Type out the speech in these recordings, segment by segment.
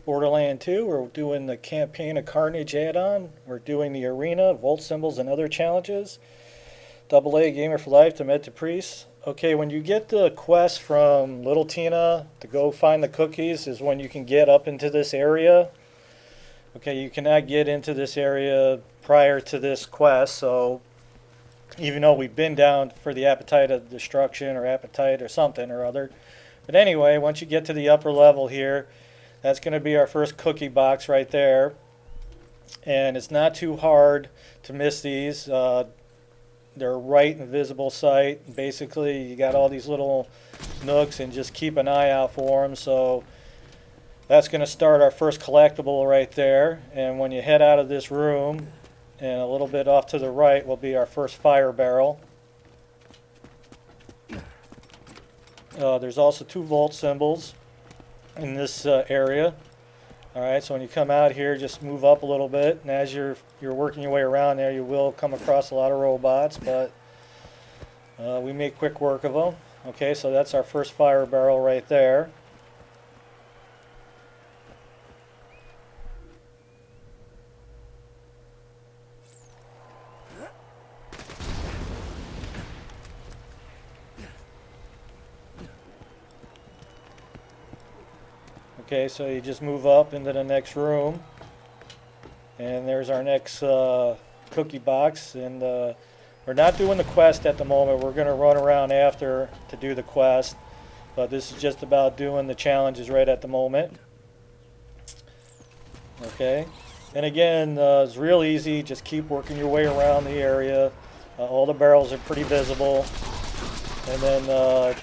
Borderland 2. We're doing the Campaign of Carnage add-on. We're doing the arena, volt symbols, and other challenges. AA Gamer for Life to Med to Priest. Okay, when you get the quest from Little Tina to go find the cookies is when you can get up into this area. Okay, you cannot get into this area prior to this quest, so even though we've been down for the Appetite of Destruction or Appetite or something or other. But anyway, once you get to the upper level here, that's going to be our first cookie box right there. And it's not too hard to miss these. They're right in visible sight. Basically, you got all these little nooks and just keep an eye out for them. So that's going to start our first collectible right there. And when you head out of this room, and a little bit off to the right will be our first fire barrel. There's also 2 volt symbols in this area. Alright, so when you come out here, just move up a little bit, and as you're working your way around there, you will come across a lot of robots, but we make quick work of them. Okay, so that's our first fire barrel right there. Okay, so you just move up into the next room, and there's our next cookie box. And we're not doing the quest at the moment. We're going to run around after to do the quest, but this is just about doing the challenges right at the moment. Okay, and again, it's real easy. Just keep working your way around the area. All the barrels are pretty visible, and then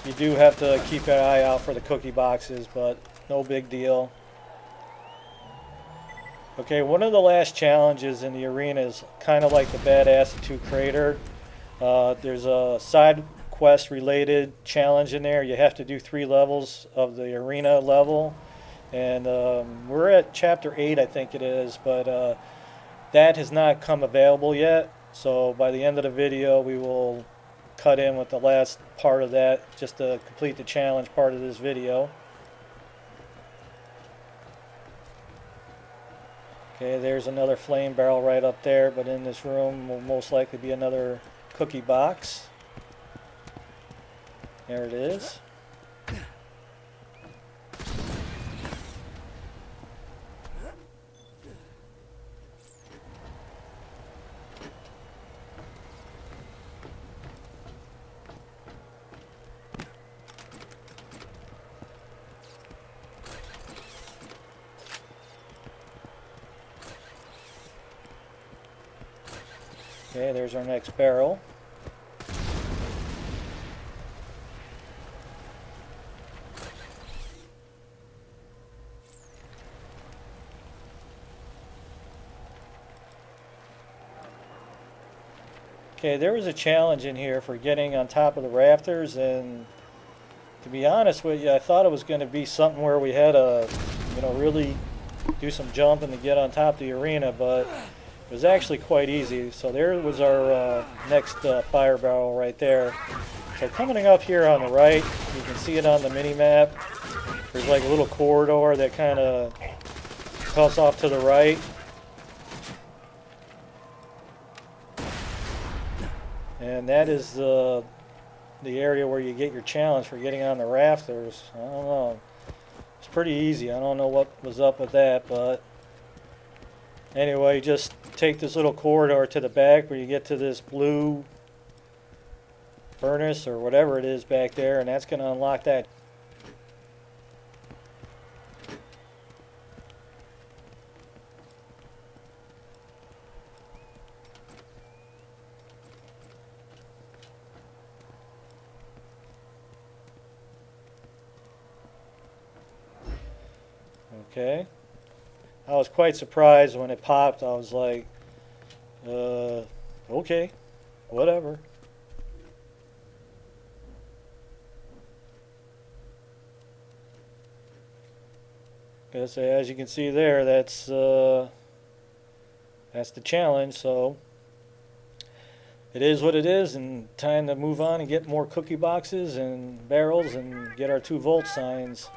you do have to keep an eye out for the cookie boxes, but no big deal. Okay, one of the last challenges in the arena is kind of like the Bad Attitude Crater. There's a side quest related challenge in there. You have to do 3 levels of the arena level. And we're at chapter 8, I think it is, but that has not come available yet. So by the end of the video, we will cut in with the last part of that just to complete the challenge part of this video. Okay, there's another flame barrel right up there, but in this room will most likely be another cookie box. There it is. Okay, there's our next barrel. Okay, there was a challenge in here for getting on top of the rafters, and to be honest with you, I thought it was going to be something where we had to, really do some jumping to get on top of the arena, but it was actually quite easy. So there was our next fire barrel right there. So coming up here on the right, you can see it on the mini map. There's like a little corridor that kind of cuts off to the right. And that is the area where you get your challenge for getting on the rafters. I don't know. It's pretty easy. I don't know what was up with that, but anyway, just take this little corridor to the back where you get to this blue furnace or whatever it is back there, and that's going to unlock that. Okay. I was quite surprised when it popped. I was like, okay, whatever. Because as you can see there, that's the challenge. So it is what it is, and time to move on and get more cookie boxes and barrels and get our 2 volt signs.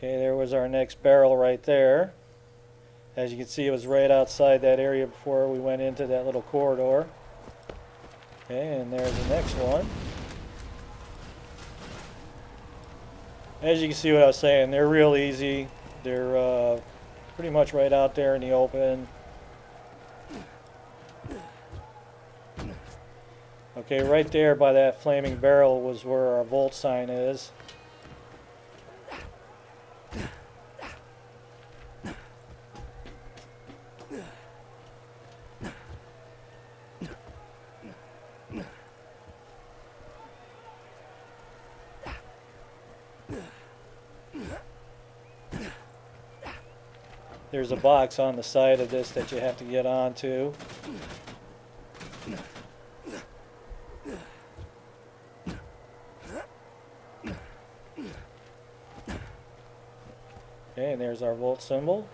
Okay, there was our next barrel right there. As you can see, it was right outside that area before we went into that little corridor. Okay, and there's the next one. As you can see what I was saying, they're real easy. They're pretty much right out there in the open. Okay, right there by that flaming barrel was where our volt sign is. There's a box on the side of this that you have to get onto. Okay, and there's our volt symbol.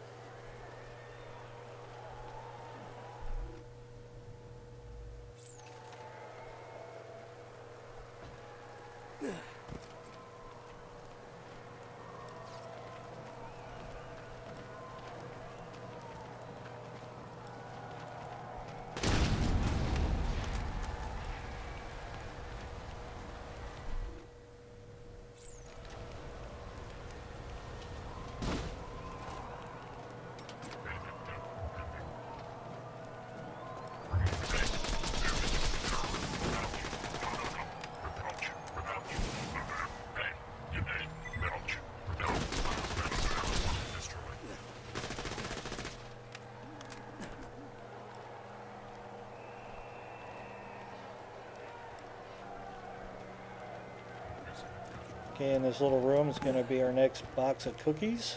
Okay, in this little room is going to be our next box of cookies.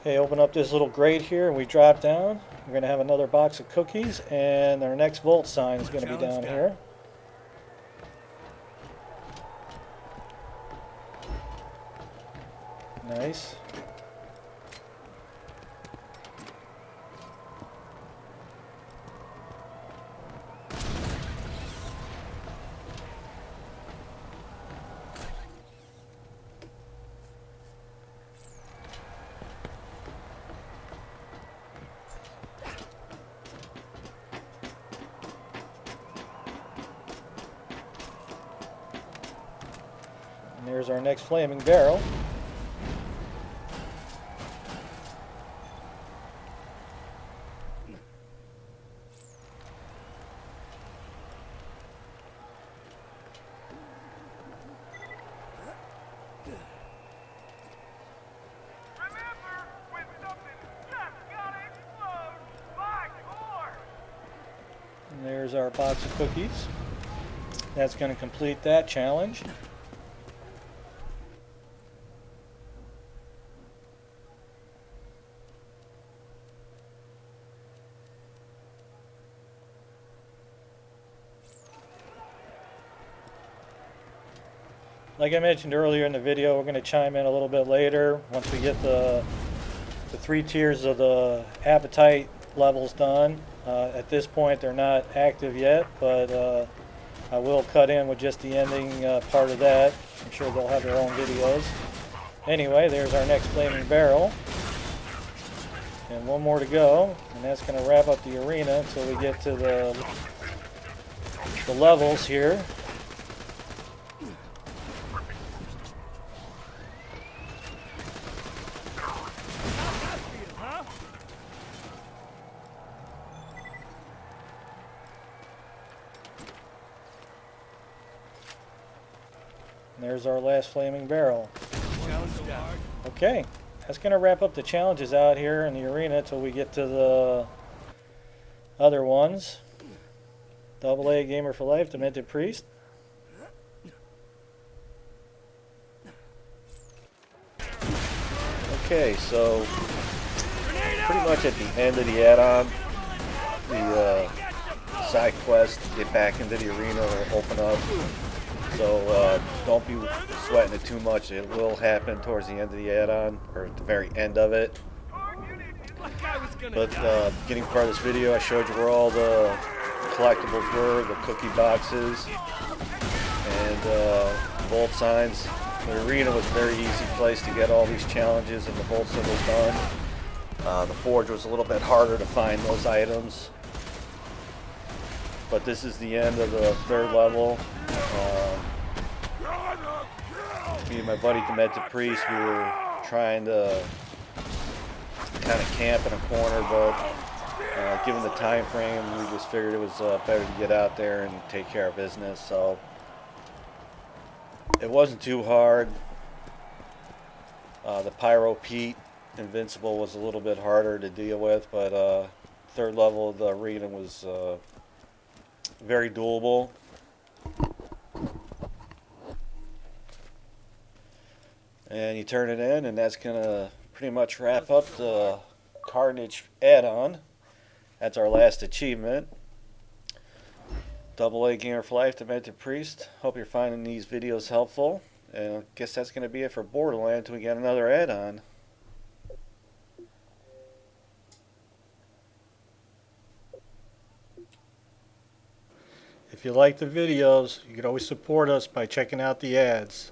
Okay, open up this little grate here and we drop down. We're going to have another box of cookies and our next volt sign is going to be down here. Nice. And there's our next flaming barrel. And there's our box of cookies. That's going to complete that challenge. Like I mentioned earlier in the video, we're going to chime in a little bit later once we get the 3 tiers of the appetite levels done. At this point they're not active yet, but I will cut in with just the ending part of that. I'm sure they'll have their own videos. Anyway, there's our next flaming barrel. And one more to go, and that's going to wrap up the arena until we get to the levels here. And there's our last flaming barrel. Okay, that's going to wrap up the challenges out here in the arena until we get to the other ones. AA Gamer for Life, Demented Priest. Okay, so pretty much at the end of the add-on, the side quest to get back into the arena will open up. So don't be sweating it too much. It will happen towards the end of the add-on, or at the very end of it. But beginning part of this video, I showed you where all the collectibles were, the cookie boxes, and volt signs. The arena was a very easy place to get all these challenges and the volt symbols done. The forge was a little bit harder to find those items. But this is the end of the third level. Me and my buddy Demented Priest, we were trying to kind of camp in a corner, but given the time frame, we just figured it was better to get out there and take care of business. So it wasn't too hard. The Pyro Pete Invincible was a little bit harder to deal with, but third level of the arena was very doable. And you turn it in, and that's going to pretty much wrap up the Carnage add-on. That's our last achievement. AA Gamer for Life, Demented Priest. Hope you're finding these videos helpful. And I guess that's going to be it for Borderlands until we get another add-on. If you like the videos, you can always support us by checking out the ads.